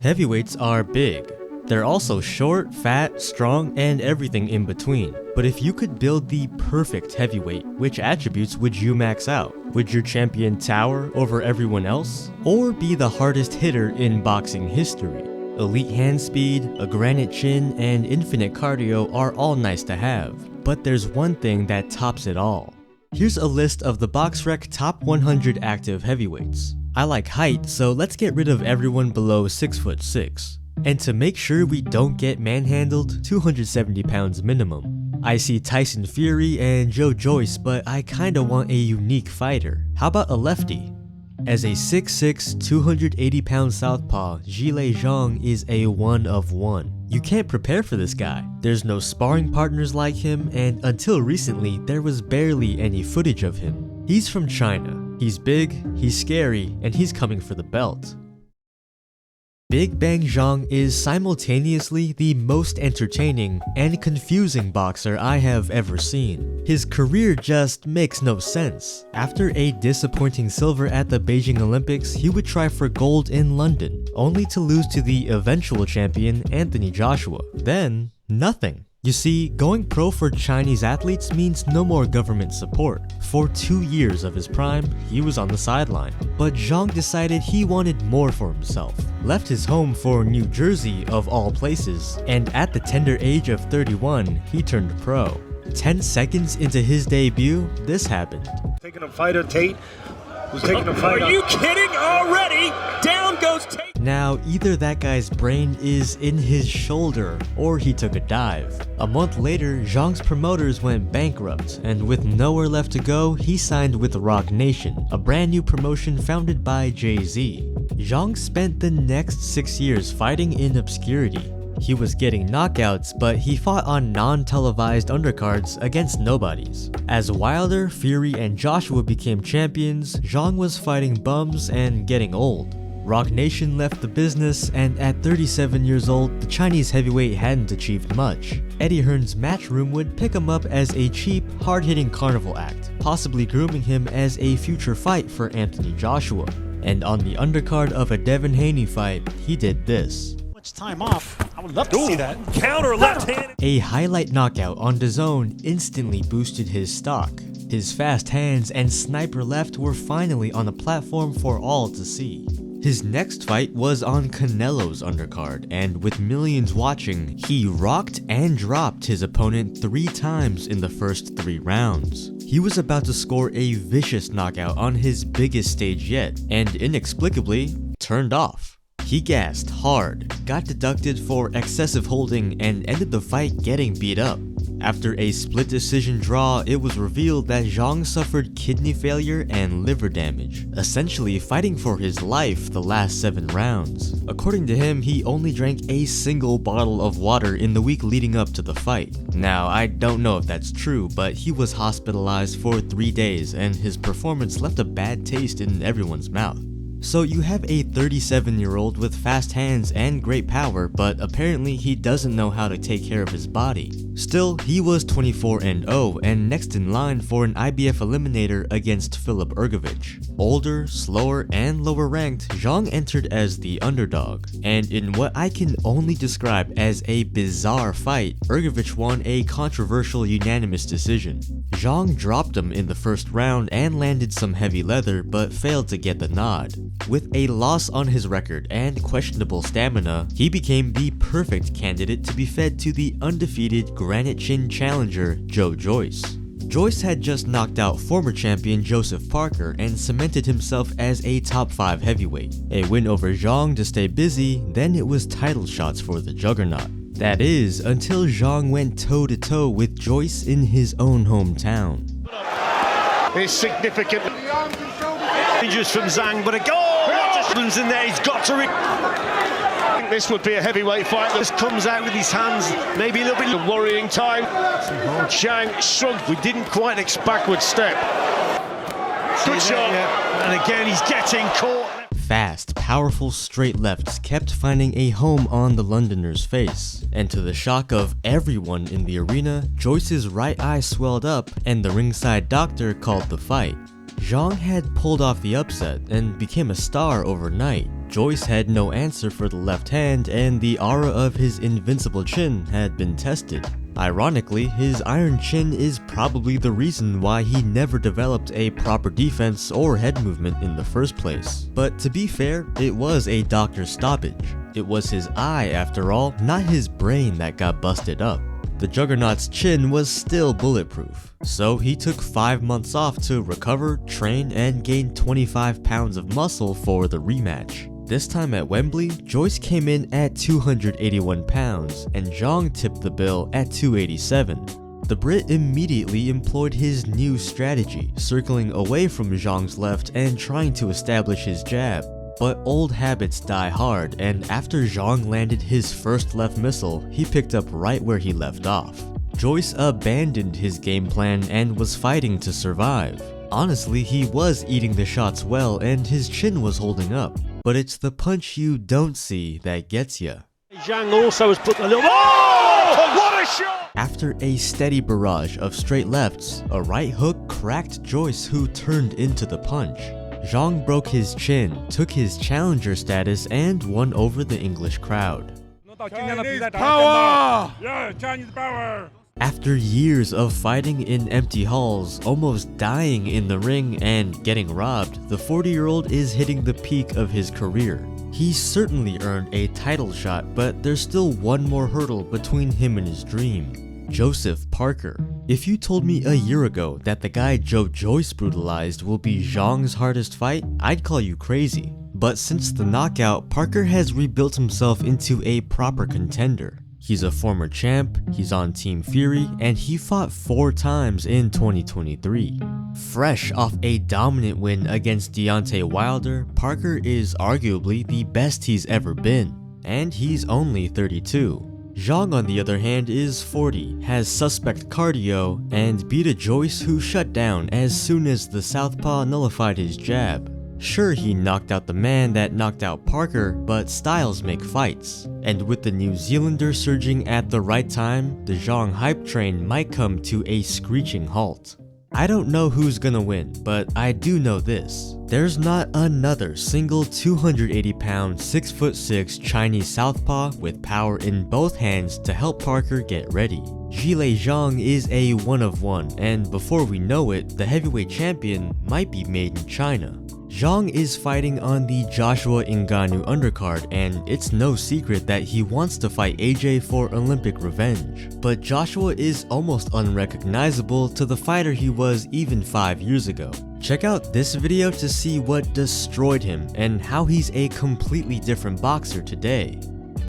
Heavyweights are big. They're also short, fat, strong, and everything in between. But if you could build the perfect heavyweight, which attributes would you max out? Would your champion tower over everyone else? Or be the hardest hitter in boxing history? Elite hand speed, a granite chin, and infinite cardio are all nice to have. But there's one thing that tops it all. Here's a list of the BoxRec top 100 active heavyweights. I like height, so let's get rid of everyone below 6'6". And to make sure we don't get manhandled, 270 pounds minimum. I see Tyson Fury and Joe Joyce, but I kinda want a unique fighter. How about a lefty? As a 6'6", 280-pound southpaw, Zhilei Zhang is a one of one. You can't prepare for this guy. There's no sparring partners like him, and until recently, there was barely any footage of him. He's from China. He's big, he's scary, and he's coming for the belt. Big Bang Zhang is simultaneously the most entertaining and confusing boxer I have ever seen. His career just makes no sense. After a disappointing silver at the Beijing Olympics, he would try for gold in London, only to lose to the eventual champion Anthony Joshua. Then, nothing. You see, going pro for Chinese athletes means no more government support. For 2 years of his prime, he was on the sideline. But Zhang decided he wanted more for himself. Left his home for New Jersey, of all places, and at the tender age of 31, he turned pro. 10 seconds into his debut, this happened. Taking a fighter, Tate. Who's taking a fighter? Are you kidding already? Down goes Tate. Now, either that guy's brain is in his shoulder, or he took a dive. A month later, Zhang's promoters went bankrupt, and with nowhere left to go, he signed with Rock Nation, a brand new promotion founded by Jay-Z. Zhang spent the next 6 years fighting in obscurity. He was getting knockouts, but he fought on non-televised undercards against nobodies. As Wilder, Fury, and Joshua became champions, Zhang was fighting bums and getting old. Rock Nation left the business, and at 37 years old, the Chinese heavyweight hadn't achieved much. Eddie Hearn's Matchroom would pick him up as a cheap, hard-hitting carnival act, possibly grooming him as a future fight for Anthony Joshua. And on the undercard of a Devin Haney fight, he did this. Much time off. I would love to see that. Counter left hand. A highlight knockout on DAZN instantly boosted his stock. His fast hands and sniper left were finally on the platform for all to see. His next fight was on Canelo's undercard, and with millions watching, he rocked and dropped his opponent 3 times in the first 3 rounds. He was about to score a vicious knockout on his biggest stage yet, and inexplicably, turned off. He gassed hard, got deducted for excessive holding, and ended the fight getting beat up. After a split decision draw, it was revealed that Zhang suffered kidney failure and liver damage, essentially fighting for his life the last 7 rounds. According to him, he only drank a single bottle of water in the week leading up to the fight. Now, I don't know if that's true, but he was hospitalized for 3 days, and his performance left a bad taste in everyone's mouth. So you have a 37-year-old with fast hands and great power, but apparently he doesn't know how to take care of his body. Still, he was 24-0 and next in line for an IBF eliminator against Filip Ergovic. Older, slower, and lower ranked, Zhang entered as the underdog. And in what I can only describe as a bizarre fight, Ergovic won a controversial unanimous decision. Zhang dropped him in the first round and landed some heavy leather, but failed to get the nod. With a loss on his record and questionable stamina, he became the perfect candidate to be fed to the undefeated Granite Chin challenger Joe Joyce. Joyce had just knocked out former champion Joseph Parker and cemented himself as a top 5 heavyweight. A win over Zhang to stay busy, then it was title shots for the juggernaut. That is, until Zhang went toe-to-toe with Joyce in his own hometown. It's significant. Dangerous from Zhang, but a goal! Happens in there, he's got to I think this would be a heavyweight fight. Just comes out with his hands, maybe a little bit A worrying time. Zhang shrugged. We didn't quite expect backward step. Good shot. Yeah. And again, he's getting caught. Fast, powerful straight lefts kept finding a home on the Londoner's face, and to the shock of everyone in the arena, Joyce's right eye swelled up and the ringside doctor called the fight. Zhang had pulled off the upset and became a star overnight. Joyce had no answer for the left hand, and the aura of his invincible chin had been tested. Ironically, his iron chin is probably the reason why he never developed a proper defense or head movement in the first place. But to be fair, it was a doctor's stoppage. It was his eye, after all, not his brain that got busted up. The Juggernaut's chin was still bulletproof, so he took 5 months off to recover, train, and gain 25 pounds of muscle for the rematch. This time at Wembley, Joyce came in at 281 pounds, and Zhang tipped the bill at 287. The Brit immediately employed his new strategy, circling away from Zhang's left and trying to establish his jab. But old habits die hard, and after Zhang landed his first left missile, he picked up right where he left off. Joyce abandoned his game plan and was fighting to survive. Honestly, he was eating the shots well and his chin was holding up. But it's the punch you don't see that gets ya. Zhang also has put a little... Oh! What a shot! After a steady barrage of straight lefts, a right hook cracked Joyce, who turned into the punch. Zhang broke his chin, took his challenger status, and won over the English crowd. Chinese power! Yeah, Chinese power! After years of fighting in empty halls, almost dying in the ring, and getting robbed, the 40-year-old is hitting the peak of his career. He certainly earned a title shot, but there's still one more hurdle between him and his dream: Joseph Parker. If you told me a year ago that the guy Joe Joyce brutalized will be Zhang's hardest fight, I'd call you crazy. But since the knockout, Parker has rebuilt himself into a proper contender. He's a former champ, he's on Team Fury, and he fought 4 times in 2023. Fresh off a dominant win against Deontay Wilder, Parker is arguably the best he's ever been, and he's only 32. Zhang, on the other hand, is 40, has suspect cardio, and beat a Joyce who shut down as soon as the southpaw nullified his jab. Sure, he knocked out the man that knocked out Parker, but styles make fights. And with the New Zealander surging at the right time, the Zhang hype train might come to a screeching halt. I don't know who's gonna win, but I do know this: there's not another single 280-pound, 6'6" Chinese southpaw with power in both hands to help Parker get ready. Zhilei Zhang is a one of one, and before we know it, the heavyweight champion might be made in China. Zhang is fighting on the Joshua Ngannou undercard, and it's no secret that he wants to fight AJ for Olympic revenge. But Joshua is almost unrecognizable to the fighter he was even 5 years ago. Check out this video to see what destroyed him and how he's a completely different boxer today.